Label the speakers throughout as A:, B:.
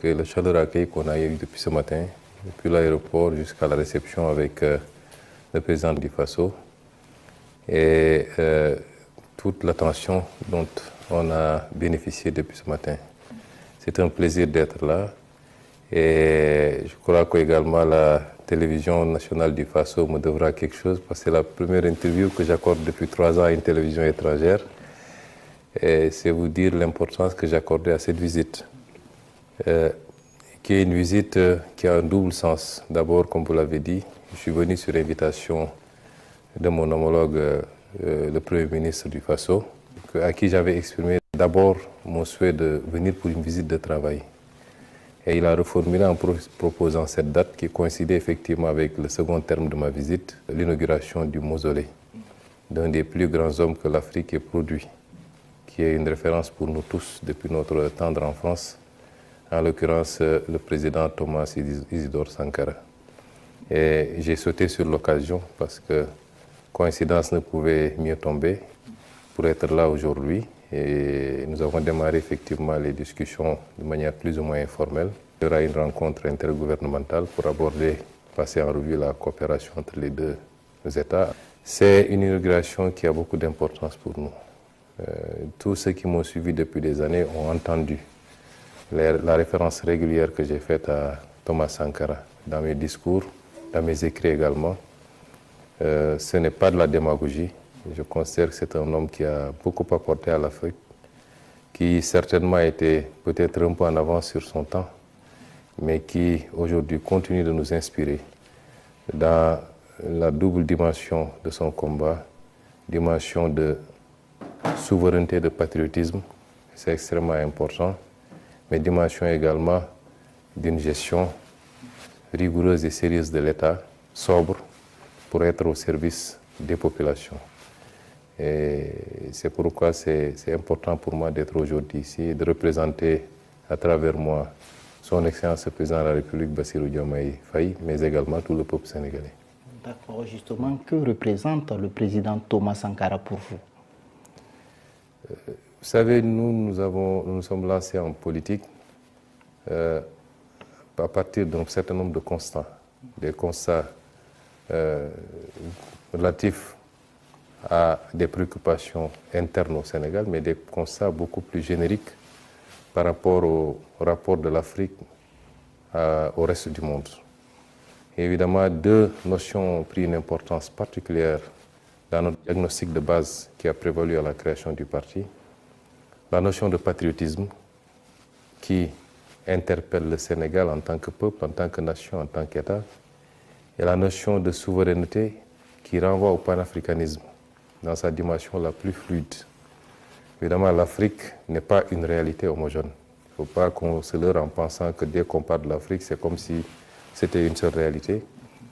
A: que le chaleureux accueil qu'on a eu depuis ce matin, depuis l'aéroport jusqu'à la réception avec le président du Faso, et toute l'attention dont on a bénéficié depuis ce matin. C'est un plaisir d'être là. Et je crois qu'également la télévision nationale du Faso me devra quelque chose parce que c'est la première interview que j'accorde depuis 3 ans à une télévision étrangère. Et c'est vous dire l'importance que j'accordais à cette visite, qui est une visite qui a un double sens. D'abord, comme vous l'avez dit, je suis venu sur invitation de mon homologue, le Premier ministre du Faso, à qui j'avais exprimé d'abord mon souhait de venir pour une visite de travail. Et il a reformulé en proposant cette date qui coïncidait effectivement avec le second terme de ma visite, l'inauguration du mausolée d'un des plus grands hommes que l'Afrique ait produit, qui est une référence pour nous tous depuis notre tendre enfance, en l'occurrence le président Thomas Isidore Sankara. Et j'ai sauté sur l'occasion parce que coïncidence ne pouvait mieux tomber pour être là aujourd'hui. Et nous avons démarré effectivement les discussions de manière plus ou moins informelle. Il y aura une rencontre intergouvernementale pour aborder, passer en revue la coopération entre les deux États. C'est une inauguration qui a beaucoup d'importance pour nous. Tous ceux qui m'ont suivi depuis des années ont entendu la référence régulière que j'ai faite à Thomas Sankara dans mes discours, dans mes écrits également. Ce n'est pas de la démagogie. Je considère que c'est un homme qui a beaucoup apporté à l'Afrique, qui certainement était peut-être un peu en avance sur son temps, mais qui aujourd'hui continue de nous inspirer dans la double dimension de son combat, dimension de souveraineté, de patriotisme, c'est extrêmement important, mais dimension également d'une gestion rigoureuse et sérieuse de l'État, sobre, pour être au service des populations. Et c'est pourquoi c'est important pour moi d'être aujourd'hui ici et de représenter à travers moi son Excellence le Président de la République, Bassirou Diomaye Faye, mais également tout le peuple sénégalais.
B: D'accord, justement, que représente le président Thomas Sankara pour vous?
A: Vous savez, nous nous sommes lancés en politique à partir d'un certain nombre de constats, des constats relatifs à des préoccupations internes au Sénégal, mais des constats beaucoup plus génériques par rapport au rapport de l'Afrique au reste du monde. Et évidemment, deux notions ont pris une importance particulière dans notre diagnostic de base qui a prévalu à la création du parti. La notion de patriotisme qui interpelle le Sénégal en tant que peuple, en tant que nation, en tant qu'État, et la notion de souveraineté qui renvoie au panafricanisme dans sa dimension la plus fluide. Évidemment, l'Afrique n'est pas une réalité homogène. Il ne faut pas qu'on se leurre en pensant que dès qu'on parle de l'Afrique, c'est comme si c'était une seule réalité.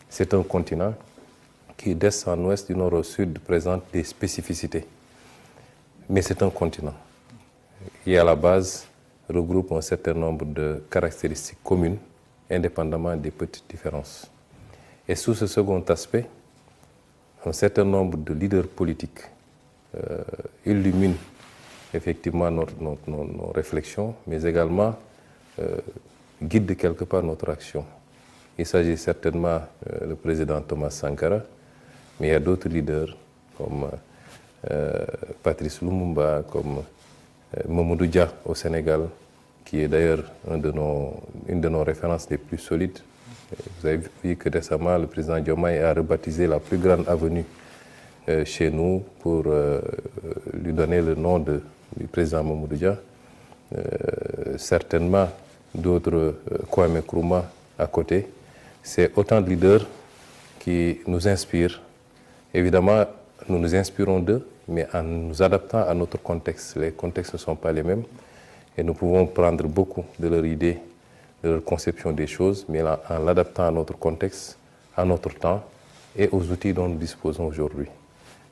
A: C'est un continent qui, d'est en ouest, du nord au sud, présente des spécificités. Mais c'est un continent qui, à la base, regroupe un certain nombre de caractéristiques communes, indépendamment des petites différences. Et sous ce second aspect, un certain nombre de leaders politiques illuminent effectivement nos réflexions, mais également guident quelque part notre action. Il s'agit certainement du président Thomas Sankara, mais il y a d'autres leaders comme Patrice Lumumba, comme Mamadou Dia au Sénégal, qui est d'ailleurs une de nos références les plus solides. Vous avez vu que récemment, le président Diomaye a rebaptisé la plus grande avenue chez nous pour lui donner le nom du président Mamadou Dia. Certainement, d'autres, Kwame Nkrumah à côté. C'est autant de leaders qui nous inspirent. Évidemment, nous nous inspirons d'eux, mais en nous adaptant à notre contexte. Les contextes ne sont pas les mêmes et nous pouvons prendre beaucoup de leurs idées, de leur conception des choses, mais en l'adaptant à notre contexte, à notre temps et aux outils dont nous disposons aujourd'hui.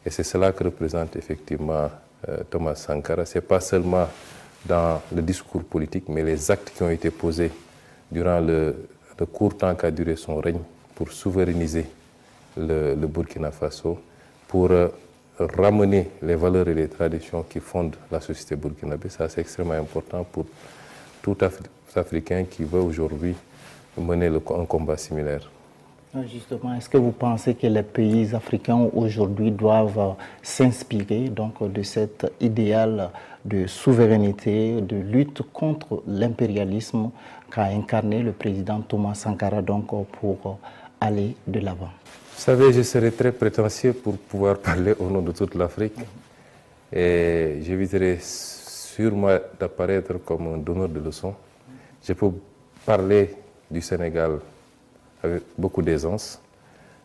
A: Et c'est cela que représente effectivement Thomas Sankara. Ce n'est pas seulement dans le discours politique, mais les actes qui ont été posés durant le court temps qu'a duré son règne pour souverainiser le Burkina Faso, pour ramener les valeurs et les traditions qui fondent la société burkinabé. Ça, c'est extrêmement important pour tout Africain qui veut aujourd'hui mener un combat similaire.
B: Justement, est-ce que vous pensez que les pays africains aujourd'hui doivent s'inspirer donc de cet idéal de souveraineté, de lutte contre l'impérialisme qu'a incarné le président Thomas Sankara donc pour aller de l'avant?
A: Vous savez, je serais très prétentieux pour pouvoir parler au nom de toute l'Afrique et j'éviterai sûrement d'apparaître comme un donneur de leçons. Je peux parler du Sénégal avec beaucoup d'aisance.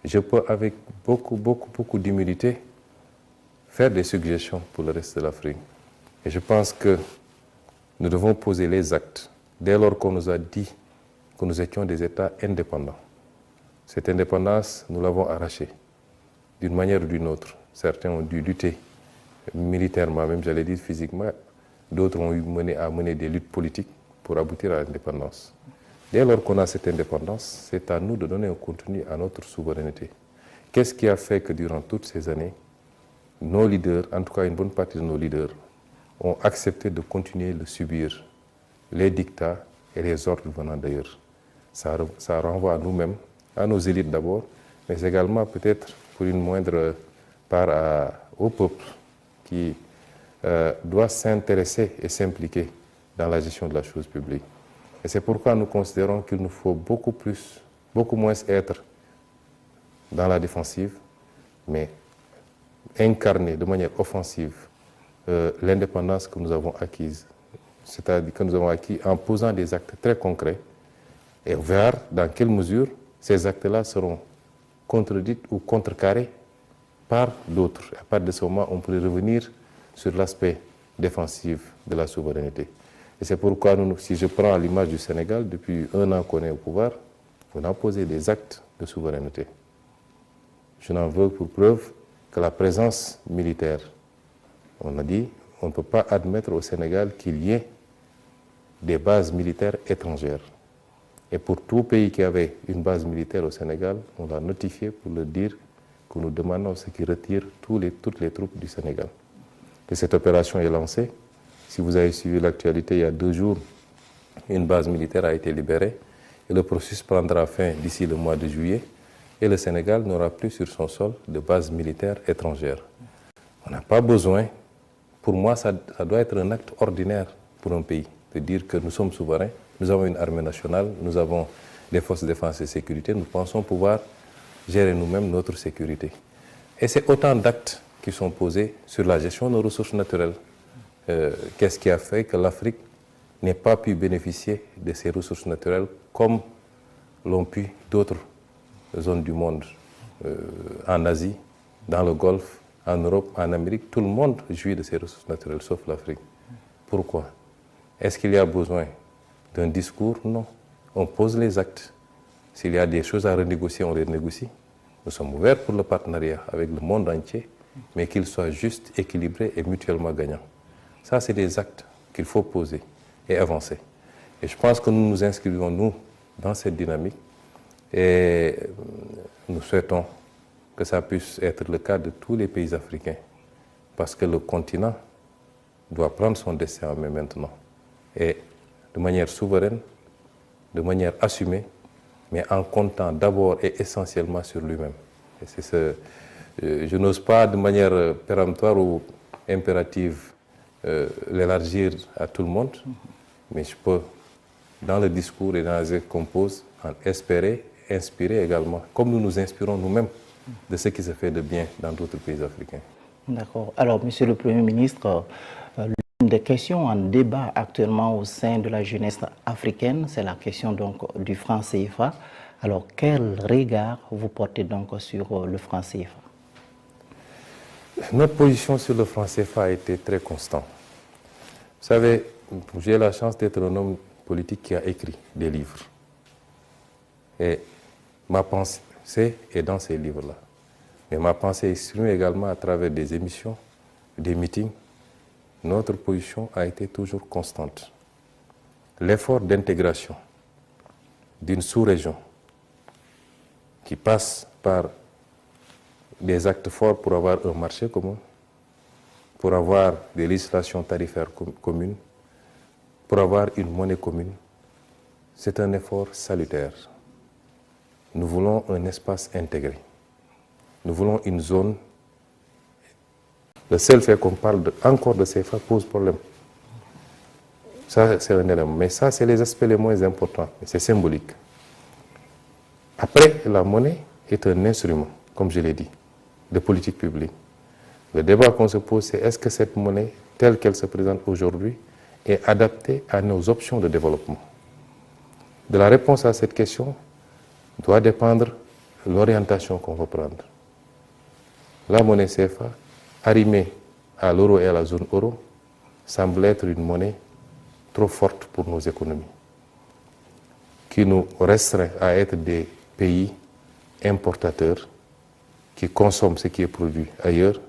A: Je peux, avec beaucoup d'humilité, faire des suggestions pour le reste de l'Afrique. Et je pense que nous devons poser les actes dès lors qu'on nous a dit que nous étions des États indépendants. Cette indépendance, nous l'avons arrachée d'une manière ou d'une autre. Certains ont dû lutter militairement, même j'allais dire physiquement. D'autres ont eu à mener des luttes politiques pour aboutir à l'indépendance. Dès lors qu'on a cette indépendance, c'est à nous de donner un contenu à notre souveraineté. Qu'est-ce qui a fait que durant toutes ces années, nos leaders, en tout cas une bonne partie de nos leaders, ont accepté de continuer de subir les dictats et les ordres venant d'ailleurs? Ça renvoie à nous-mêmes, à nos élites d'abord, mais également peut-être pour une moindre part au peuple qui doit s'intéresser et s'impliquer dans la gestion de la chose publique. Et c'est pourquoi nous considérons qu'il nous faut beaucoup moins être dans la défensive, mais incarner de manière offensive l'indépendance que nous avons acquise. C'est-à-dire que nous avons acquis en posant des actes très concrets et voir dans quelle mesure ces actes-là seront contredits ou contrecarrés par d'autres. À partir de ce moment, on pourrait revenir sur l'aspect défensif de la souveraineté. Et c'est pourquoi, si je prends l'image du Sénégal, depuis 1 an qu'on est au pouvoir, on a posé des actes de souveraineté. Je n'en veux pour preuve que la présence militaire. On a dit on ne peut pas admettre au Sénégal qu'il y ait des bases militaires étrangères. Et pour tout pays qui avait une base militaire au Sénégal, on l'a notifié pour leur dire que nous demandons ce qui retire toutes les troupes du Sénégal. Et cette opération est lancée. Si vous avez suivi l'actualité, il y a 2 jours, une base militaire a été libérée et le processus prendra fin d'ici le mois de juillet et le Sénégal n'aura plus sur son sol de base militaire étrangère. On n'a pas besoin, pour moi ça doit être un acte ordinaire pour un pays, de dire que nous sommes souverains, nous avons une armée nationale, nous avons des forces de défense et de sécurité, nous pensons pouvoir gérer nous-mêmes notre sécurité. Et c'est autant d'actes qui sont posés sur la gestion de nos ressources naturelles. Qu'est-ce qui a fait que l'Afrique n'ait pas pu bénéficier de ces ressources naturelles comme l'ont pu d'autres zones du monde, en Asie, dans le Golfe, en Europe, en Amérique. Tout le monde jouit de ces ressources naturelles, sauf l'Afrique. Pourquoi? Est-ce qu'il y a besoin d'un discours? Non. On pose les actes. S'il y a des choses à renégocier, on les négocie. Nous sommes ouverts pour le partenariat avec le monde entier, mais qu'il soit juste, équilibré et mutuellement gagnant. Ça, c'est des actes qu'il faut poser et avancer. Et je pense que nous nous inscrivons, nous, dans cette dynamique et nous souhaitons que ça puisse être le cas de tous les pays africains parce que le continent doit prendre son destin en main maintenant et de manière souveraine, de manière assumée, mais en comptant d'abord et essentiellement sur lui-même. Je n'ose pas de manière péremptoire ou impérative l'élargir à tout le monde, mais je peux, dans le discours et dans les actes qu'on pose, en espérer, inspirer également, comme nous nous inspirons nous-mêmes de ce qui se fait de bien dans d'autres pays africains.
B: D'accord. Alors, Monsieur le Premier ministre, l'une des questions en débat actuellement au sein de la jeunesse africaine, c'est la question donc du franc CFA. Alors, quel regard vous portez donc sur le franc CFA?
A: Notre position sur le franc CFA a été très constante. Vous savez, j'ai la chance d'être un homme politique qui a écrit des livres. Et ma pensée est dans ces livres-là. Mais ma pensée est exprimée également à travers des émissions, des meetings. Notre position a été toujours constante. L'effort d'intégration d'une sous-région qui passe par des actes forts pour avoir un marché commun, pour avoir des législations tarifaires communes, pour avoir une monnaie commune, c'est un effort salutaire. Nous voulons un espace intégré. Nous voulons une zone. Le seul fait qu'on parle encore de CFA pose problème. Ça, c'est un élément. Mais ça, c'est les aspects les moins importants. C'est symbolique. Après, la monnaie est un instrument, comme je l'ai dit, de politique publique. Le débat qu'on se pose, c'est est-ce que cette monnaie, telle qu'elle se présente aujourd'hui, est adaptée à nos options de développement? De la réponse à cette question doit dépendre l'orientation qu'on va prendre. La monnaie CFA, arrimée à l'euro et à la zone euro, semble être une monnaie trop forte pour nos économies, qui nous restreint à être des pays importateurs qui consomment ce qui est produit ailleurs,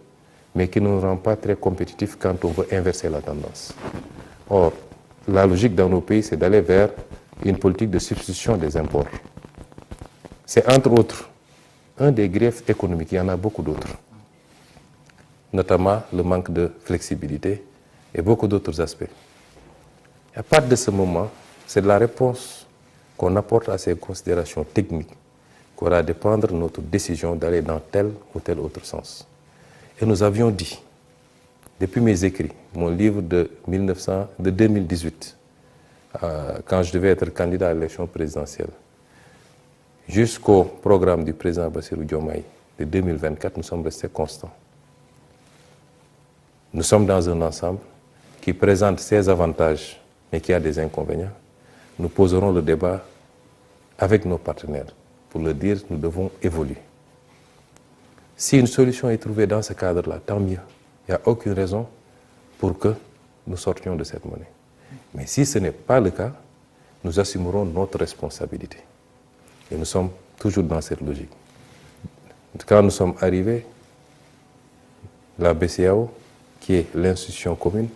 A: mais qui ne nous rend pas très compétitifs quand on veut inverser la tendance. Or, la logique dans nos pays, c'est d'aller vers une politique de substitution des imports. C'est entre autres un des griefs économiques, il y en a beaucoup d'autres, notamment le manque de flexibilité et beaucoup d'autres aspects. À partir de ce moment, c'est de la réponse qu'on apporte à ces considérations techniques qu'on va dépendre de notre décision d'aller dans tel ou tel autre sens. Et nous avions dit, depuis mes écrits, mon livre de 2018, quand je devais être candidat à l'élection présidentielle, jusqu'au programme du président Bassirou Diomaye de 2024, nous sommes restés constants. Nous sommes dans un ensemble qui présente ses avantages, mais qui a des inconvénients. Nous poserons le débat avec nos partenaires pour leur dire que nous devons évoluer. Si une solution est trouvée dans ce cadre-là, tant mieux. Il n'y a aucune raison pour que nous sortions de cette monnaie. Mais si ce n'est pas le cas, nous assumerons notre responsabilité. Et nous sommes toujours dans cette logique. Quand nous sommes arrivés, la BCEAO, qui est l'institution commune,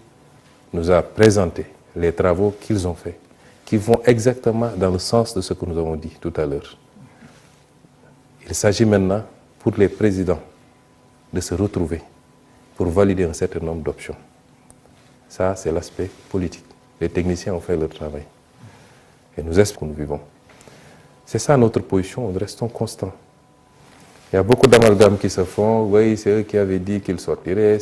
A: nous a présenté les travaux qu'ils ont faits, qui vont exactement dans le sens de ce que nous avons dit tout à l'heure. Il s'agit maintenant pour les présidents de se retrouver pour valider un certain nombre d'options. Ça, c'est l'aspect politique. Les techniciens ont fait leur travail. Et nous espérons que nous vivons. C'est ça notre position, nous restons constants. Il y a beaucoup d'amalgames qui se font. Oui, c'est eux qui avaient dit qu'ils sortiraient.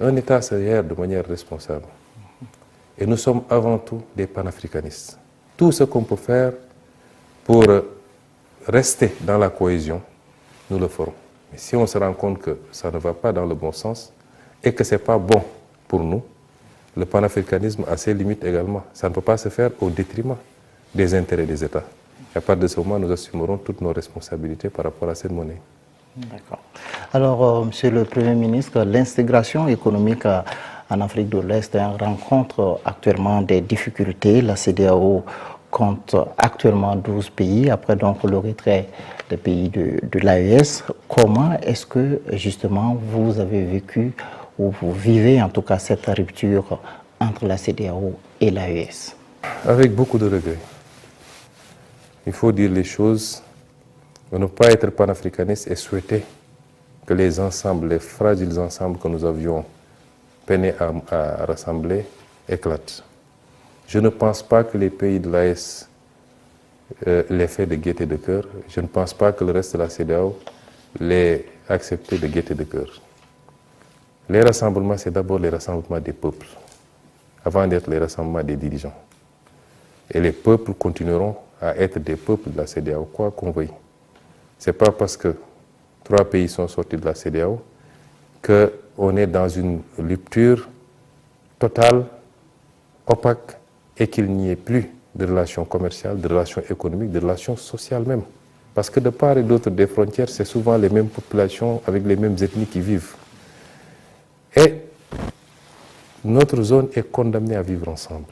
A: Un État se gère de manière responsable. Et nous sommes avant tout des panafricanistes. Tout ce qu'on peut faire pour rester dans la cohésion, nous le ferons. Mais si on se rend compte que ça ne va pas dans le bon sens et que ce n'est pas bon pour nous, le panafricanisme a ses limites également. Ça ne peut pas se faire au détriment des intérêts des États. À partir de ce moment, nous assumerons toutes nos responsabilités par rapport à cette monnaie.
B: D'accord. Alors, Monsieur le Premier ministre, l'intégration économique en Afrique de l'Est rencontre actuellement des difficultés. La CEDEAO compte actuellement 12 pays, après donc le retrait des pays de l'AES. Comment est-ce que justement vous avez vécu ou vous vivez en tout cas cette rupture entre la CEDEAO et l'AES?
A: Avec beaucoup de regrets. Il faut dire les choses, ne pas être panafricaniste et souhaiter que les ensembles, les fragiles ensembles que nous avions peiné à rassembler éclatent. Je ne pense pas que les pays de l'AES l'aient fait de gaieté de cœur. Je ne pense pas que le reste de la CEDEAO l'ait accepté de gaieté de cœur. Les rassemblements, c'est d'abord les rassemblements des peuples, avant d'être les rassemblements des dirigeants. Et les peuples continueront à être des peuples de la CEDEAO, quoi qu'on veuille. Ce n'est pas parce que 3 pays sont sortis de la CEDEAO qu'on est dans une rupture totale, opaque, et qu'il n'y ait plus de relations commerciales, de relations économiques, de relations sociales même. Parce que de part et d'autre des frontières, c'est souvent les mêmes populations avec les mêmes ethnies qui vivent. Et notre zone est condamnée à vivre ensemble.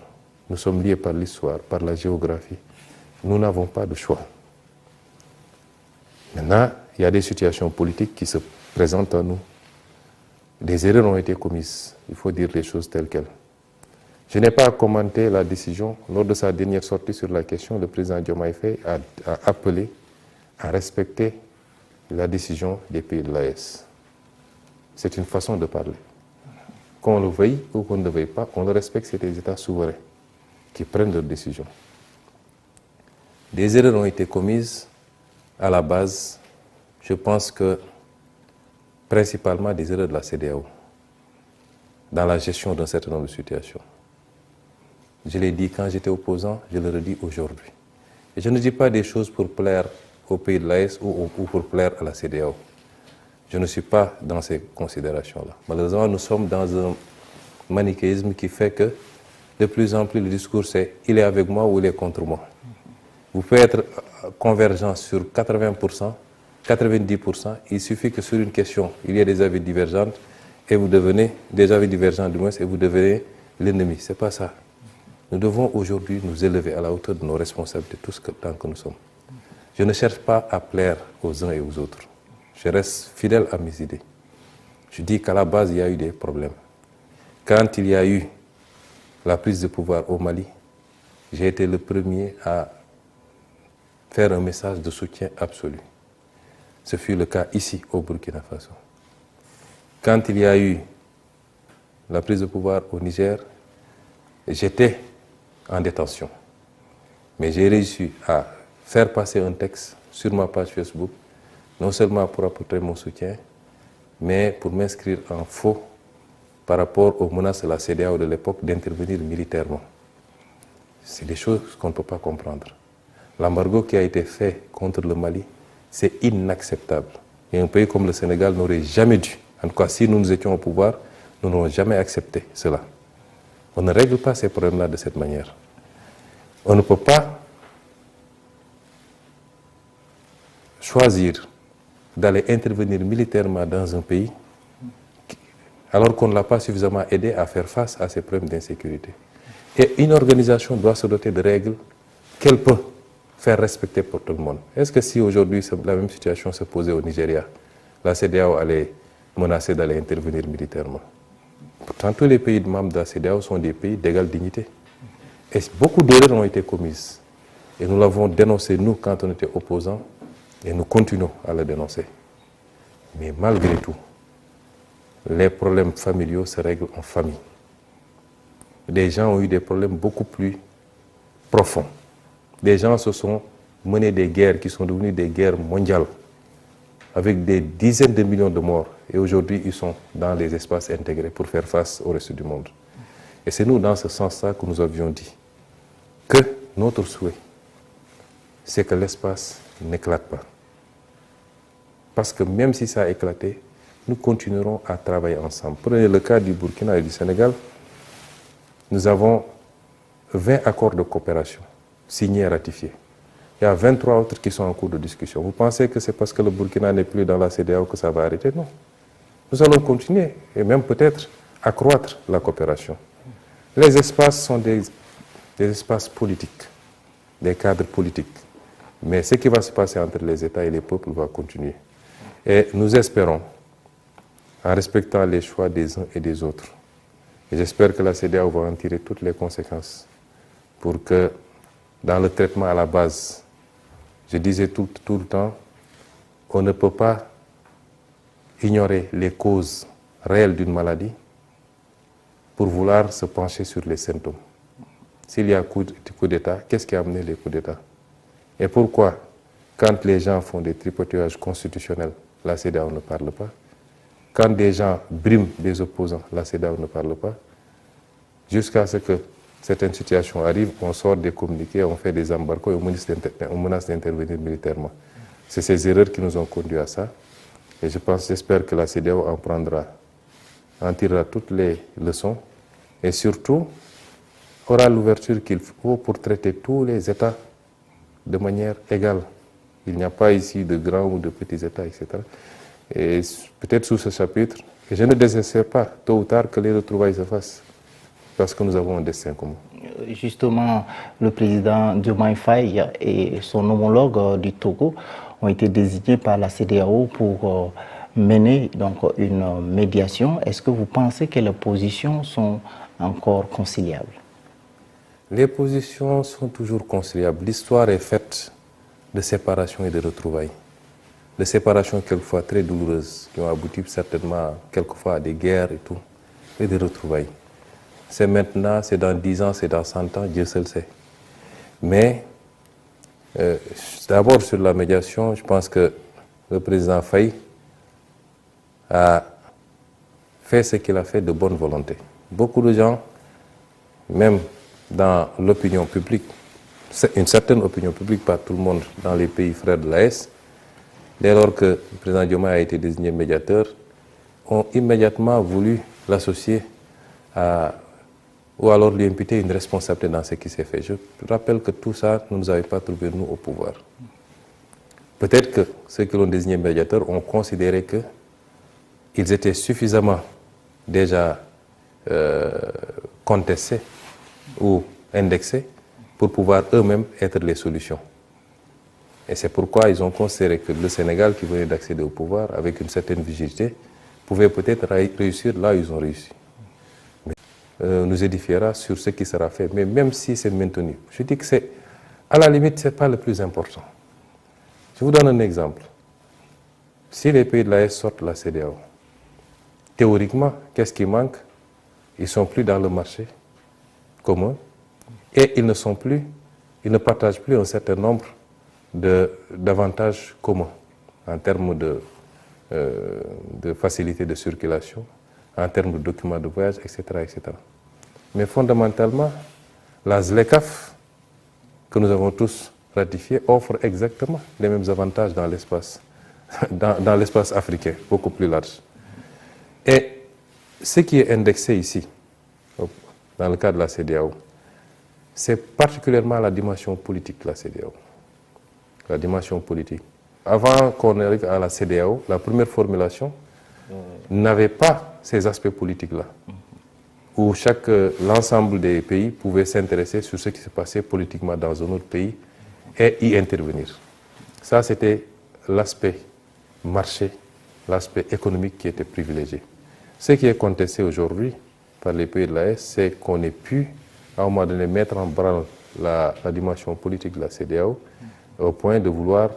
A: Nous sommes liés par l'histoire, par la géographie. Nous n'avons pas de choix. Maintenant, il y a des situations politiques qui se présentent à nous. Des erreurs ont été commises. Il faut dire les choses telles quelles. Je n'ai pas commenté la décision. Lors de sa dernière sortie sur la question, le président Diomaye Faye a appelé à respecter la décision des pays de l'AES. C'est une façon de parler. Qu'on le veuille ou qu'on ne le veuille pas, on le respecte, c'est des États souverains. qui prennent leurs décisions. Des erreurs ont été commises à la base, je pense que principalement des erreurs de la CEDEAO dans la gestion d'un certain nombre de situations. Je l'ai dit quand j'étais opposant, je le redis aujourd'hui. Et je ne dis pas des choses pour plaire au pays de l'AES ou pour plaire à la CEDEAO. Je ne suis pas dans ces considérations-là. Malheureusement, nous sommes dans un manichéisme qui fait que de plus en plus le discours c'est « il est avec moi ou il est contre moi ». Vous pouvez être convergent sur 80%, 90%, il suffit que sur une question, il y ait des avis divergents et vous devenez, des avis divergents du moins, et vous devenez l'ennemi. Ce n'est pas ça. Nous devons aujourd'hui nous élever à la hauteur de nos responsabilités, tout ce tant que nous sommes. Je ne cherche pas à plaire aux uns et aux autres. Je reste fidèle à mes idées. Je dis qu'à la base, il y a eu des problèmes. Quand il y a eu la prise de pouvoir au Mali, j'ai été le premier à faire un message de soutien absolu. Ce fut le cas ici, au Burkina Faso. Quand il y a eu la prise de pouvoir au Niger, j'étais en détention. Mais j'ai réussi à faire passer un texte sur ma page Facebook, non seulement pour apporter mon soutien, mais pour m'inscrire en faux par rapport aux menaces de la CEDEAO de l'époque d'intervenir militairement. C'est des choses qu'on ne peut pas comprendre. L'embargo qui a été fait contre le Mali, c'est inacceptable. Et un pays comme le Sénégal n'aurait jamais dû, en tout cas si nous étions au pouvoir, nous n'aurions jamais accepté cela. On ne règle pas ces problèmes-là de cette manière. On ne peut pas choisir d'aller intervenir militairement dans un pays alors qu'on ne l'a pas suffisamment aidé à faire face à ces problèmes d'insécurité. Et une organisation doit se doter de règles qu'elle peut faire respecter pour tout le monde. Est-ce que si aujourd'hui la même situation se posait au Nigeria, la CEDEAO allait menacer d'aller intervenir militairement? Pourtant, tous les pays membres de la CEDEAO sont des pays d'égale dignité. Et beaucoup d'erreurs ont été commises. Et nous l'avons dénoncé, nous, quand on était opposants, et nous continuons à le dénoncer. Mais malgré tout, les problèmes familiaux se règlent en famille. Des gens ont eu des problèmes beaucoup plus profonds. Des gens se sont menés des guerres qui sont devenues des guerres mondiales, avec des dizaines de millions de morts. Et aujourd'hui, ils sont dans les espaces intégrés pour faire face au reste du monde. Et c'est nous, dans ce sens-là, que nous avions dit que notre souhait, c'est que l'espace n'éclate pas. Parce que même si ça a éclaté, nous continuerons à travailler ensemble. Prenez le cas du Burkina et du Sénégal. Nous avons 20 accords de coopération signés et ratifiés. Il y a 23 autres qui sont en cours de discussion. Vous pensez que c'est parce que le Burkina n'est plus dans la CEDEAO que ça va arrêter? Non. Nous allons continuer et même peut-être accroître la coopération. Les espaces sont des espaces politiques, des cadres politiques. Mais ce qui va se passer entre les États et les peuples va continuer. Et nous espérons, en respectant les choix des uns et des autres, et j'espère que la CEDEAO va en tirer toutes les conséquences pour que, dans le traitement à la base, je disais tout le temps, on ne peut pas ignorer les causes réelles d'une maladie pour vouloir se pencher sur les symptômes. S'il y a coup d'État, qu'est-ce qui a amené les coups d'État? Et pourquoi, quand les gens font des tripotages constitutionnels, la CEDEAO ne parle pas? Quand des gens briment des opposants, la CEDEAO ne parle pas? Jusqu'à ce que certaines situations arrivent, on sort des communiqués, on fait des embargos et on menace d'intervenir militairement. C'est ces erreurs qui nous ont conduit à ça. Et j'espère que la CEDEAO en tirera toutes les leçons et surtout aura l'ouverture qu'il faut pour traiter tous les États de manière égale. Il n'y a pas ici de grands ou de petits États, etc. Et peut-être sous ce chapitre, et je ne désespère pas, tôt ou tard, que les retrouvailles se fassent, parce que nous avons un destin commun.
B: Justement, le président Diomaye Faye et son homologue du Togo ont été désignés par la CEDEAO pour mener donc une médiation. Est-ce que vous pensez que les positions sont encore conciliables?
A: Les positions sont toujours conciliables. L'histoire est faite de séparation et de retrouvailles. De séparations quelquefois très douloureuses, qui ont abouti certainement quelquefois à des guerres et tout, et de retrouvailles. c'est maintenant, c'est dans 10 ans, c'est dans 100 ans, Dieu seul sait. Mais d'abord sur la médiation, je pense que le président Faye a fait ce qu'il a fait de bonne volonté. Beaucoup de gens, même dans l'opinion publique, une certaine opinion publique, pas tout le monde, dans les pays frères de l'AES, dès lors que le président Diomaye a été désigné médiateur, ont immédiatement voulu l'associer ou alors lui imputer une responsabilité dans ce qui s'est fait. Je rappelle que tout ça ne nous avait pas trouvé, nous, au pouvoir. Peut-être que ceux qui l'ont désigné médiateur ont considéré qu'ils étaient suffisamment déjà contestés ou indexés pour pouvoir eux-mêmes être les solutions. Et c'est pourquoi ils ont considéré que le Sénégal, qui venait d'accéder au pouvoir avec une certaine vigilité, pouvait peut-être réussir là où ils ont réussi. Mais, nous édifiera sur ce qui sera fait, mais même si c'est maintenu. Je dis que c'est, à la limite, ce n'est pas le plus important. Je vous donne un exemple. Si les pays de l'AES sortent de la CEDEAO, théoriquement, qu'est-ce qui manque? Ils ne sont plus dans le marché commun et ils ne partagent plus un certain nombre d'avantages communs en termes de facilité de circulation, en termes de documents de voyage, etc., etc. Mais fondamentalement, la ZLECAf, que nous avons tous ratifiée, offre exactement les mêmes avantages dans l'espace africain, beaucoup plus large. Et ce qui est indexé ici, dans le cas de la CEDEAO, c'est particulièrement la dimension politique de la CEDEAO. La dimension politique. Avant qu'on arrive à la CEDEAO, la première formulation n'avait pas ces aspects politiques-là, où l'ensemble des pays pouvait s'intéresser sur ce qui se passait politiquement dans un autre pays et y intervenir. Ça, c'était l'aspect marché, l'aspect économique qui était privilégié. Ce qui est contesté aujourd'hui par les pays de l'AES, c'est qu'on ait pu, à un moment donné, mettre en branle la dimension politique de la CEDEAO au point de vouloir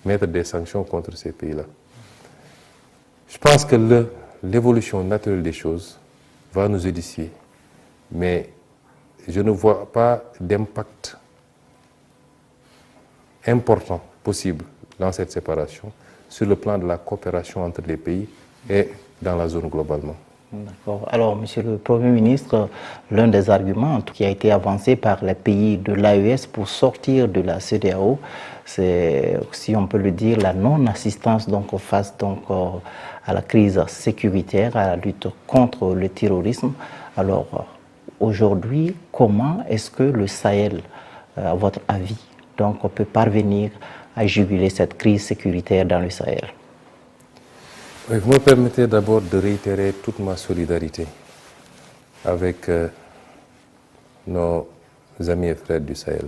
A: mettre des sanctions contre ces pays-là. Je pense que l'évolution naturelle des choses va nous édifier, mais je ne vois pas d'impact important possible dans cette séparation sur le plan de la coopération entre les pays et dans la zone globalement.
B: D'accord. Alors, Monsieur le Premier ministre, l'un des arguments qui a été avancé par les pays de l'AES pour sortir de la CEDEAO, c'est, si on peut le dire, la non-assistance face à la crise sécuritaire, à la lutte contre le terrorisme. Alors, aujourd'hui, comment est-ce que le Sahel, à votre avis, peut parvenir à juguler cette crise sécuritaire dans le Sahel?
A: Vous me permettez d'abord de réitérer toute ma solidarité avec nos amis et frères du Sahel.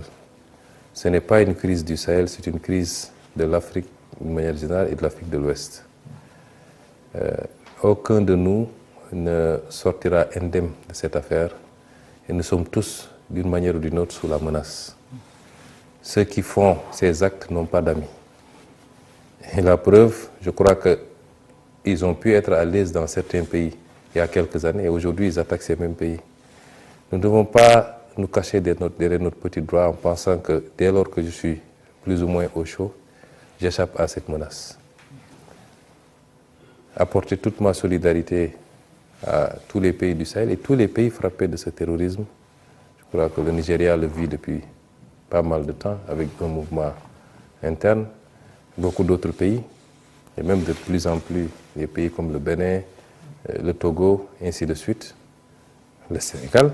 A: Ce n'est pas une crise du Sahel, c'est une crise de l'Afrique de manière générale et de l'Afrique de l'Ouest. Aucun de nous ne sortira indemne de cette affaire et nous sommes tous, d'une manière ou d'une autre, sous la menace. Ceux qui font ces actes n'ont pas d'amis. Et la preuve, je crois qu'ils ont pu être à l'aise dans certains pays il y a quelques années et aujourd'hui ils attaquent ces mêmes pays. Nous ne devons pas nous cacher derrière notre petit droit en pensant que dès lors que je suis plus ou moins au chaud, j'échappe à cette menace. Apporter toute ma solidarité à tous les pays du Sahel et tous les pays frappés de ce terrorisme. Je crois que le Nigeria le vit depuis pas mal de temps avec un mouvement interne, beaucoup d'autres pays, et même de plus en plus des pays comme le Bénin, le Togo, et ainsi de suite. Le Sénégal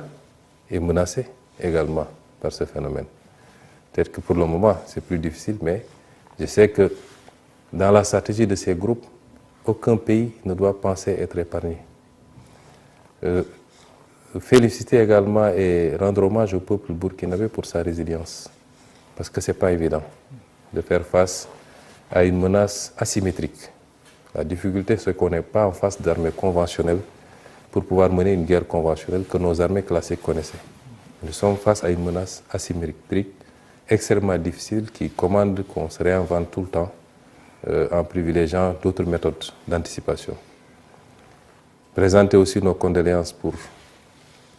A: est menacé également par ce phénomène. Peut-être que pour le moment, c'est plus difficile, mais je sais que dans la stratégie de ces groupes, aucun pays ne doit penser être épargné. Féliciter également et rendre hommage au peuple burkinabé pour sa résilience, parce que ce n'est pas évident de faire face à une menace asymétrique. La difficulté, c'est qu'on n'est pas en face d'armées conventionnelles pour pouvoir mener une guerre conventionnelle que nos armées classiques connaissaient. Nous sommes face à une menace asymétrique extrêmement difficile qui commande qu'on se réinvente tout le temps en privilégiant d'autres méthodes d'anticipation. Présenter aussi nos condoléances pour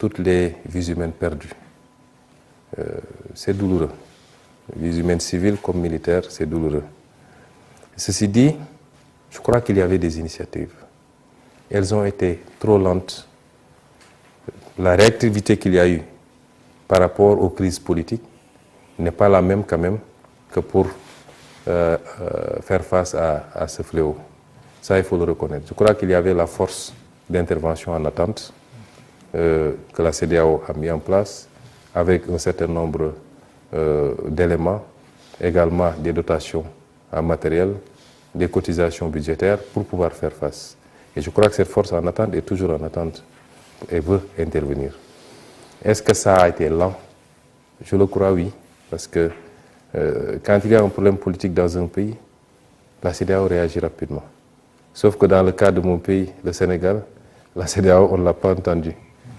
A: toutes les vies humaines perdues. C'est douloureux. Vies humaines civiles comme militaires, c'est douloureux. Ceci dit, je crois qu'il y avait des initiatives. Elles ont été trop lentes. La réactivité qu'il y a eu par rapport aux crises politiques n'est pas la même quand même que pour faire face à ce fléau. Ça, il faut le reconnaître. Je crois qu'il y avait la force d'intervention en attente que la CEDEAO a mis en place avec un certain nombre d'éléments, également des dotations en matériel, des cotisations budgétaires pour pouvoir faire face. Et je crois que cette force en attente est toujours en attente et veut intervenir. Est-ce que ça a été lent? Je le crois, oui, parce que quand il y a un problème politique dans un pays, la CEDEAO réagit rapidement. Sauf que dans le cas de mon pays, le Sénégal, la CEDEAO, on ne l'a pas entendu.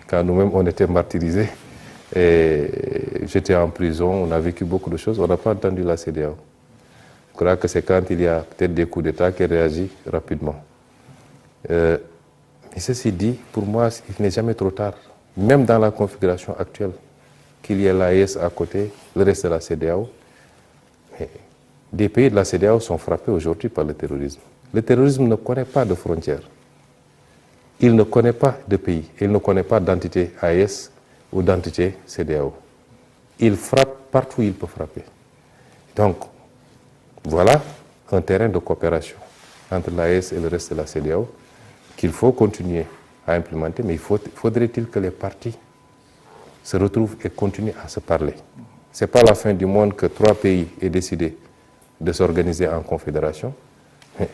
A: Quand nous-mêmes, on était martyrisés, et j'étais en prison, on a vécu beaucoup de choses, on n'a pas entendu la CEDEAO. Je crois que c'est quand il y a peut-être des coups d'État qu'elle réagit rapidement. Mais ceci dit, pour moi, il n'est jamais trop tard, même dans la configuration actuelle, qu'il y ait l'AES à côté, le reste de la CEDEAO. Des pays de la CEDEAO sont frappés aujourd'hui par le terrorisme. Le terrorisme ne connaît pas de frontières. Il ne connaît pas de pays. Il ne connaît pas d'entité AES ou d'entité CEDEAO. Il frappe partout où il peut frapper. Donc, voilà un terrain de coopération entre l'AES et le reste de la CEDEAO qu'il faut continuer à implémenter, mais faudrait-il que les partis se retrouvent et continuent à se parler. Ce n'est pas la fin du monde que 3 pays aient décidé de s'organiser en confédération. Mais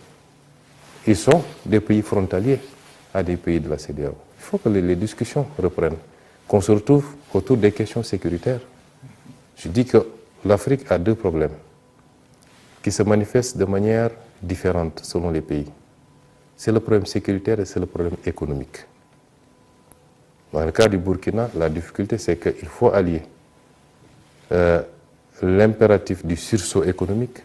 A: ils sont des pays frontaliers à des pays de la CEDEAO. Il faut que les discussions reprennent, qu'on se retrouve autour des questions sécuritaires. Je dis que l'Afrique a 2 problèmes qui se manifestent de manière différente selon les pays. C'est le problème sécuritaire et c'est le problème économique. Dans le cas du Burkina, la difficulté, c'est qu'il faut allier l'impératif du sursaut économique,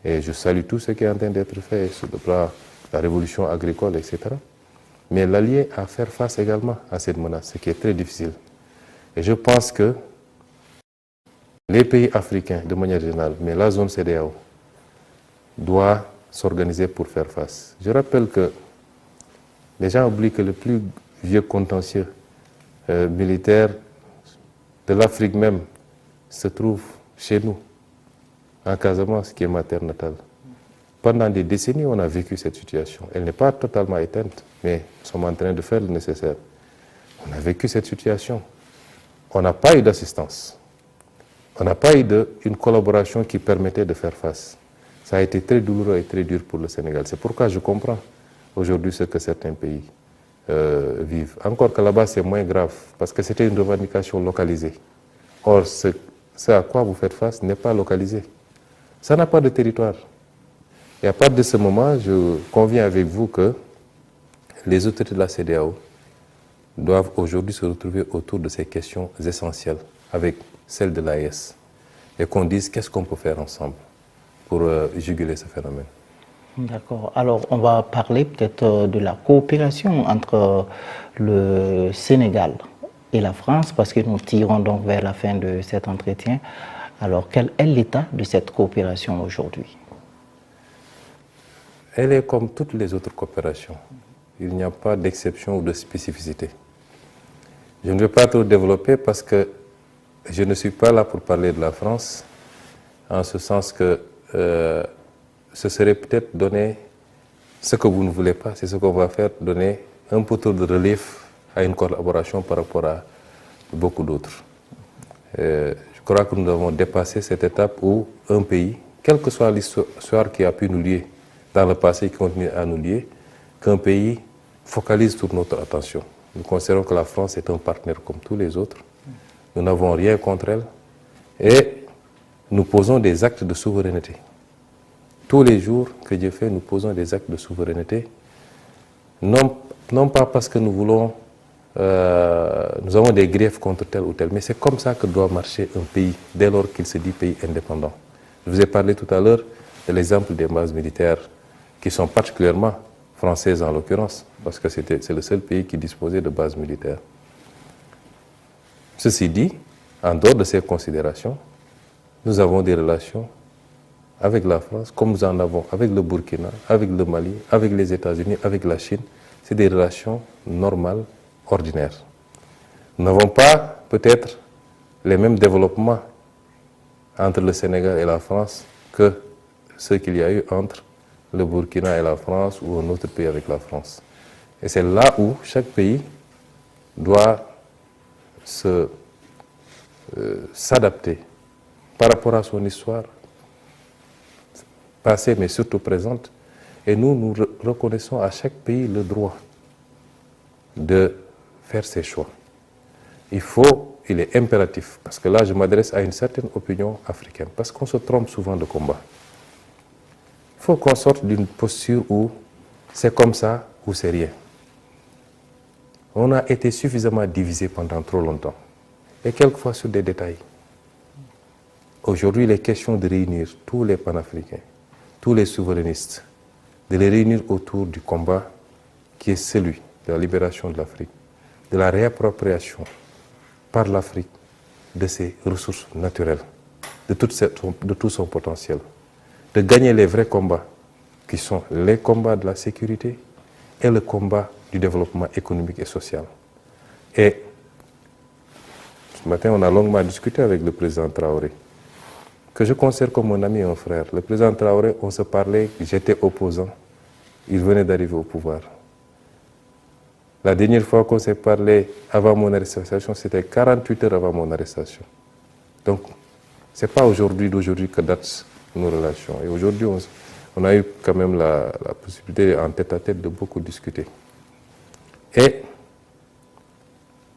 A: et je salue tout ce qui est en train d'être fait sur le plan de la révolution agricole, etc., mais l'allier à faire face également à cette menace, ce qui est très difficile. Et je pense que les pays africains, de manière générale, mais la zone CEDEAO, doit s'organiser pour faire face. Je rappelle que les gens oublient que le plus vieux contentieux militaire de l'Afrique même se trouve chez nous, en Casamance, qui est ma terre natale. Pendant des décennies, on a vécu cette situation. Elle n'est pas totalement éteinte, mais nous sommes en train de faire le nécessaire. On a vécu cette situation. On n'a pas eu d'assistance. On n'a pas eu une collaboration qui permettait de faire face. Ça a été très douloureux et très dur pour le Sénégal. C'est pourquoi je comprends aujourd'hui ce que certains pays vivent. Encore que là-bas, c'est moins grave, parce que c'était une revendication localisée. Or, ce à quoi vous faites face n'est pas localisé. Ça n'a pas de territoire. Et à partir de ce moment, je conviens avec vous que les autorités de la CEDEAO doivent aujourd'hui se retrouver autour de ces questions essentielles, avec celle de l'AES, et qu'on dise qu'est-ce qu'on peut faire ensemble pour juguler ce phénomène.
B: D'accord. Alors, on va parler peut-être de la coopération entre le Sénégal et la France, parce que nous tirons donc vers la fin de cet entretien. Alors, quel est l'état de cette coopération aujourd'hui?
A: Elle est comme toutes les autres coopérations. Il n'y a pas d'exception ou de spécificité. Je ne vais pas trop développer parce que je ne suis pas là pour parler de la France, en ce sens que ce serait peut-être donner ce que vous ne voulez pas, c'est ce qu'on va faire, donner un peu de relief à une collaboration par rapport à beaucoup d'autres. Je crois que nous avons dépassé cette étape où un pays, quelle que soit l'histoire qui a pu nous lier dans le passé, qui continue à nous lier, qu'un pays focalise toute notre attention. Nous considérons que la France est un partenaire comme tous les autres. Nous n'avons rien contre elle et nous posons des actes de souveraineté. Tous les jours que Dieu fait, nous posons des actes de souveraineté, non pas parce que nous voulons, nous avons des griefs contre tel ou tel, mais c'est comme ça que doit marcher un pays dès lors qu'il se dit pays indépendant. Je vous ai parlé tout à l'heure de l'exemple des bases militaires qui sont particulièrement françaises en l'occurrence, parce que c'est le seul pays qui disposait de bases militaires. Ceci dit, en dehors de ces considérations, nous avons des relations avec la France, comme nous en avons avec le Burkina, avec le Mali, avec les États-Unis, avec la Chine. C'est des relations normales, ordinaires. Nous n'avons pas peut-être les mêmes développements entre le Sénégal et la France que ceux qu'il y a eu entre le Burkina et la France ou un autre pays avec la France. Et c'est là où chaque pays doit s'adapter par rapport à son histoire passée mais surtout présente. Et nous reconnaissons à chaque pays le droit de faire ses choix. Il est impératif, parce que là je m'adresse à une certaine opinion africaine, parce qu'on se trompe souvent de combat. Il faut qu'on sorte d'une posture où c'est comme ça ou c'est rien. On a été suffisamment divisé pendant trop longtemps, et quelquefois sur des détails. Aujourd'hui, il est question de réunir tous les panafricains, tous les souverainistes, de les réunir autour du combat qui est celui de la libération de l'Afrique, de la réappropriation par l'Afrique de ses ressources naturelles, de tout son potentiel, de gagner les vrais combats qui sont les combats de la sécurité et le combat du développement économique et social. Et ce matin, on a longuement discuté avec le président Traoré, que je considère comme un ami et un frère. Le président Traoré, on se parlait, j'étais opposant, il venait d'arriver au pouvoir. La dernière fois qu'on s'est parlé avant mon arrestation, c'était 48 heures avant mon arrestation. Donc, ce n'est pas d'aujourd'hui que datent nos relations. Et aujourd'hui, on a eu quand même la possibilité en tête-à-tête de beaucoup discuter. Et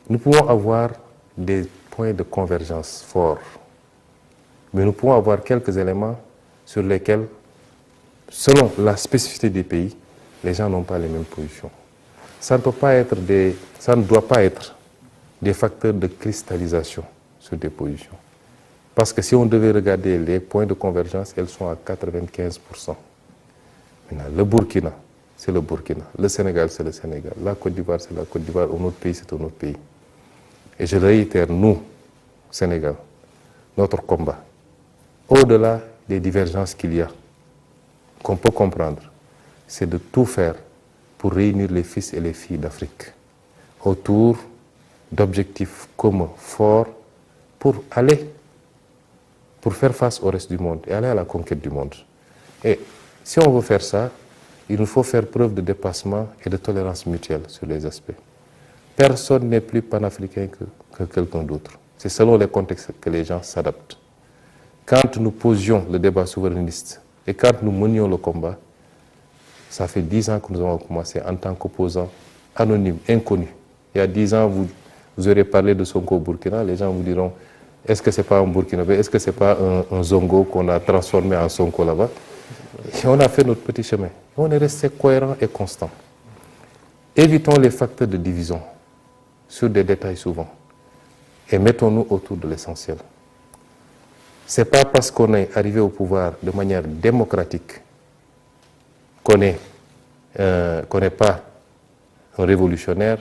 A: nous pouvons avoir des points de convergence forts, mais nous pouvons avoir quelques éléments sur lesquels, selon la spécificité des pays, les gens n'ont pas les mêmes positions. Ça ne doit pas être des facteurs de cristallisation sur des positions. Parce que si on devait regarder les points de convergence, elles sont à 95%. Maintenant, le Burkina, c'est le Burkina. Le Sénégal, c'est le Sénégal. La Côte d'Ivoire, c'est la Côte d'Ivoire. Un autre pays, c'est un autre pays. Et je réitère, nous, Sénégal, notre combat, au-delà des divergences qu'il y a, qu'on peut comprendre, c'est de tout faire pour réunir les fils et les filles d'Afrique autour d'objectifs communs, forts, pour faire face au reste du monde et aller à la conquête du monde. Et si on veut faire ça, il nous faut faire preuve de dépassement et de tolérance mutuelle sur les aspects. Personne n'est plus panafricain que quelqu'un d'autre. C'est selon les contextes que les gens s'adaptent. Quand nous posions le débat souverainiste et quand nous menions le combat, ça fait 10 ans que nous avons commencé en tant qu'opposants anonymes, inconnus. Il y a 10 ans, vous aurez parlé de Sonko au Burkina, les gens vous diront, est-ce que ce n'est pas un Burkinabé, est-ce que ce n'est pas un Zongo qu'on a transformé en Sonko là-bas? Et on a fait notre petit chemin. On est resté cohérent et constant. Évitons les facteurs de division sur des détails souvent et mettons-nous autour de l'essentiel. Ce n'est pas parce qu'on est arrivé au pouvoir de manière démocratique qu'on n'est pas un révolutionnaire.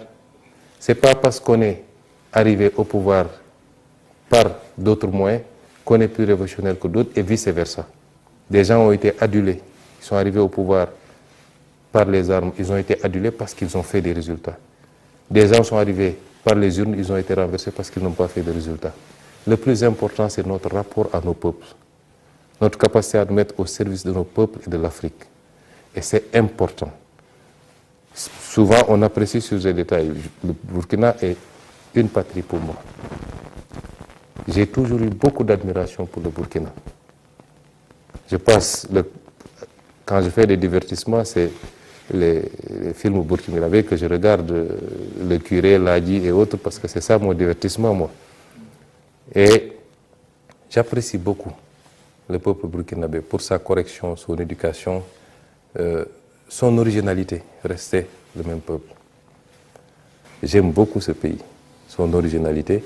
A: Ce n'est pas parce qu'on est arrivé au pouvoir par d'autres moyens qu'on est plus révolutionnaire que d'autres et vice-versa. Des gens ont été adulés, ils sont arrivés au pouvoir par les armes, ils ont été adulés parce qu'ils ont fait des résultats. Des gens sont arrivés par les urnes, ils ont été renversés parce qu'ils n'ont pas fait de résultats. Le plus important, c'est notre rapport à nos peuples, notre capacité à nous mettre au service de nos peuples et de l'Afrique. Et c'est important. Souvent, on apprécie sur ces détails. Le Burkina est une patrie pour moi. J'ai toujours eu beaucoup d'admiration pour le Burkina. Quand je fais des divertissements, c'est les films burkinabés que je regarde, le curé, l'Adi et autres, parce que c'est ça mon divertissement, moi. Et j'apprécie beaucoup le peuple burkinabé pour sa correction, son éducation, son originalité, rester le même peuple. J'aime beaucoup ce pays, son originalité,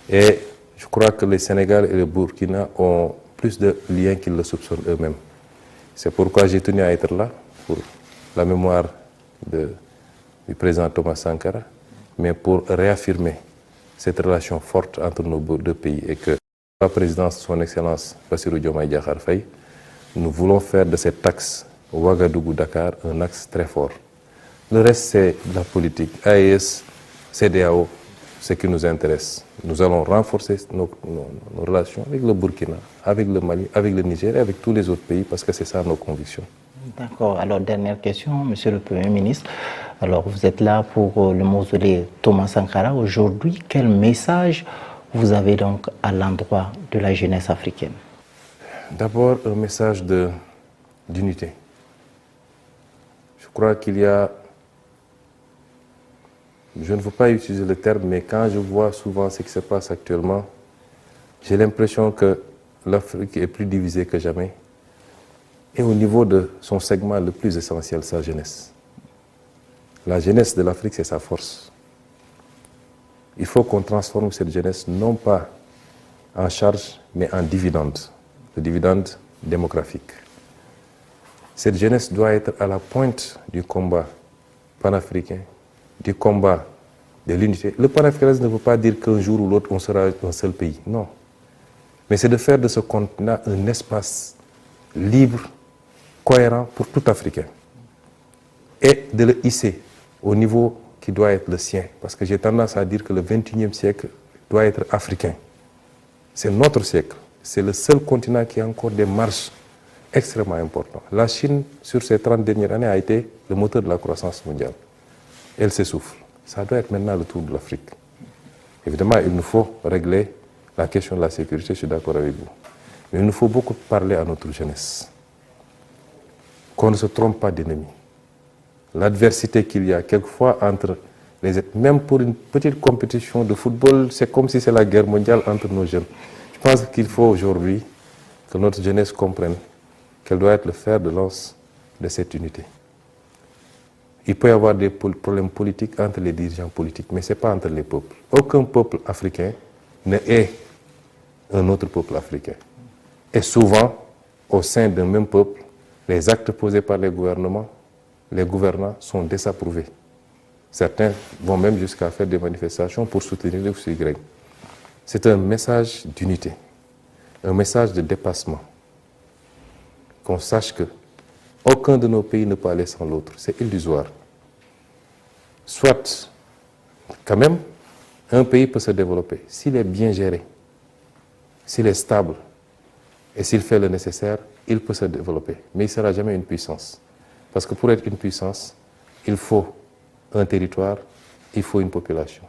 A: et je crois que le Sénégal et le Burkina ont plus de liens qu'ils le soupçonnent eux-mêmes. C'est pourquoi j'ai tenu à être là, pour la mémoire du président Thomas Sankara, mais pour réaffirmer cette relation forte entre nos deux pays et que la présidence, son Excellence Bassirou Diomaye Diakhar Faye, nous voulons faire de cet axe Ouagadougou-Dakar un axe très fort. Le reste, c'est la politique. AES, CEDEAO, ce qui nous intéresse. Nous allons renforcer nos relations avec le Burkina, avec le Mali, avec le Niger et avec tous les autres pays parce que c'est ça nos convictions.
B: D'accord. Alors, dernière question, Monsieur le Premier ministre. Alors, vous êtes là pour le mausolée Thomas Sankara. Aujourd'hui, quel message vous avez donc à l'endroit de la jeunesse africaine?
A: D'abord, un message d'unité. Je crois qu'il y a, je ne veux pas utiliser le terme, mais quand je vois souvent ce qui se passe actuellement, j'ai l'impression que l'Afrique est plus divisée que jamais. Et au niveau de son segment le plus essentiel, sa jeunesse. La jeunesse de l'Afrique, c'est sa force. Il faut qu'on transforme cette jeunesse non pas en charge, mais en dividende. Le dividende démographique. Cette jeunesse doit être à la pointe du combat panafricain, du combat de l'unité. Le panafricanisme ne veut pas dire qu'un jour ou l'autre on sera un seul pays, non. Mais c'est de faire de ce continent un espace libre, cohérent pour tout Africain. Et de le hisser au niveau qui doit être le sien. Parce que j'ai tendance à dire que le XXIe siècle doit être africain. C'est notre siècle. C'est le seul continent qui a encore des marges extrêmement importantes. La Chine, sur ces 30 dernières années, a été le moteur de la croissance mondiale. Elle s'essouffle. Ça doit être maintenant le tour de l'Afrique. Évidemment, il nous faut régler la question de la sécurité, je suis d'accord avec vous. Mais il nous faut beaucoup parler à notre jeunesse. Qu'on ne se trompe pas d'ennemis. L'adversité qu'il y a quelquefois entre les êtres, même pour une petite compétition de football, c'est comme si c'est la guerre mondiale entre nos jeunes. Je pense qu'il faut aujourd'hui que notre jeunesse comprenne qu'elle doit être le fer de lance de cette unité. Il peut y avoir des problèmes politiques entre les dirigeants politiques, mais ce n'est pas entre les peuples. Aucun peuple africain ne est un autre peuple africain. Et souvent, au sein d'un même peuple, les actes posés par les gouvernements, les gouvernants sont désapprouvés. Certains vont même jusqu'à faire des manifestations pour soutenir le Y. C'est un message d'unité, un message de dépassement. Qu'on sache que aucun de nos pays ne peut aller sans l'autre. C'est illusoire. Soit, quand même, un pays peut se développer s'il est bien géré, s'il est stable et s'il fait le nécessaire, il peut se développer. Mais il ne sera jamais une puissance. Parce que pour être une puissance, il faut un territoire, il faut une population.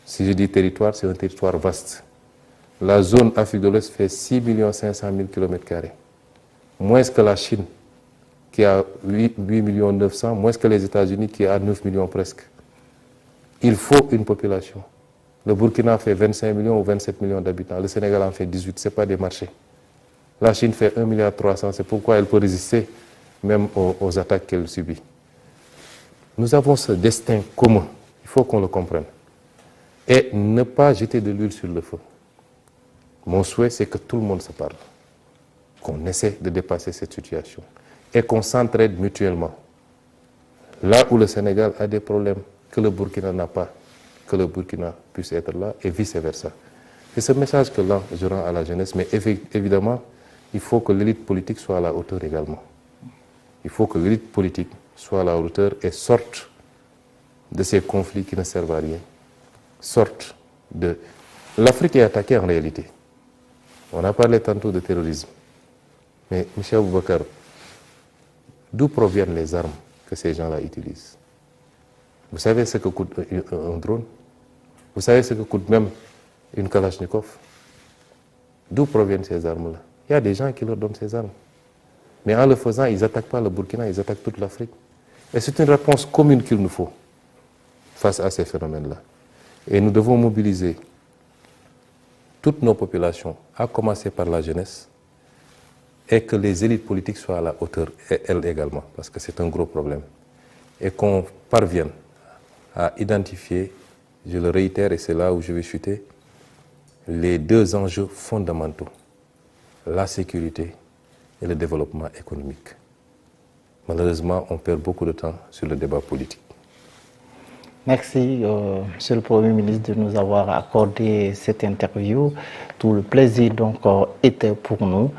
A: Si je dis territoire, c'est un territoire vaste. La zone Afrique de l'Ouest fait 6 500 000 km². Moins que la Chine, qui a 8 900 000, moins que les États-Unis, qui a 9 millions presque. Il faut une population. Le Burkina fait 25 millions ou 27 millions d'habitants. Le Sénégal en fait 18, ce n'est pas des marchés. La Chine fait 1,3 milliard, c'est pourquoi elle peut résister même aux attaques qu'elle subit. Nous avons ce destin commun, il faut qu'on le comprenne. Et ne pas jeter de l'huile sur le feu. Mon souhait, c'est que tout le monde se parle, qu'on essaie de dépasser cette situation et qu'on s'entraide mutuellement. Là où le Sénégal a des problèmes que le Burkina n'a pas, que le Burkina puisse être là et vice-versa. C'est ce message que là, je rends à la jeunesse, mais évidemment, il faut que l'élite politique soit à la hauteur également. Il faut que l'élite politique soit à la hauteur et sorte de ces conflits qui ne servent à rien. Sorte de... L'Afrique est attaquée en réalité. On a parlé tantôt de terrorisme. Mais, M. Aboubakar, d'où proviennent les armes que ces gens-là utilisent? Vous savez ce que coûte un drone? Vous savez ce que coûte même une Kalachnikov? D'où proviennent ces armes-là? Il y a des gens qui leur donnent ces armes. Mais en le faisant, ils n'attaquent pas le Burkina, ils attaquent toute l'Afrique. Et c'est une réponse commune qu'il nous faut face à ces phénomènes-là. Et nous devons mobiliser toutes nos populations, à commencer par la jeunesse, et que les élites politiques soient à la hauteur, et elles également, parce que c'est un gros problème. Et qu'on parvienne à identifier, je le réitère et c'est là où je vais chuter, les deux enjeux fondamentaux, la sécurité et le développement économique. Malheureusement, on perd beaucoup de temps sur le débat politique.
B: Merci, Monsieur le Premier ministre, de nous avoir accordé cette interview. Tout le plaisir donc était pour nous.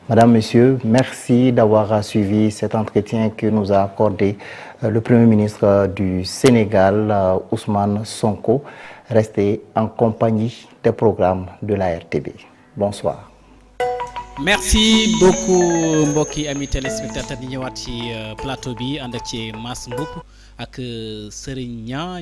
B: Madame, Monsieur, merci d'avoir suivi cet entretien que nous a accordé le Premier ministre du Sénégal, Ousmane Sonko. Restez en compagnie des programmes de la RTB. Bonsoir.
C: Merci beaucoup mbokki ami téléspectateur di ñëwaat ci plateau bi ànd ak ci Mass Mboup ak Serigne Niang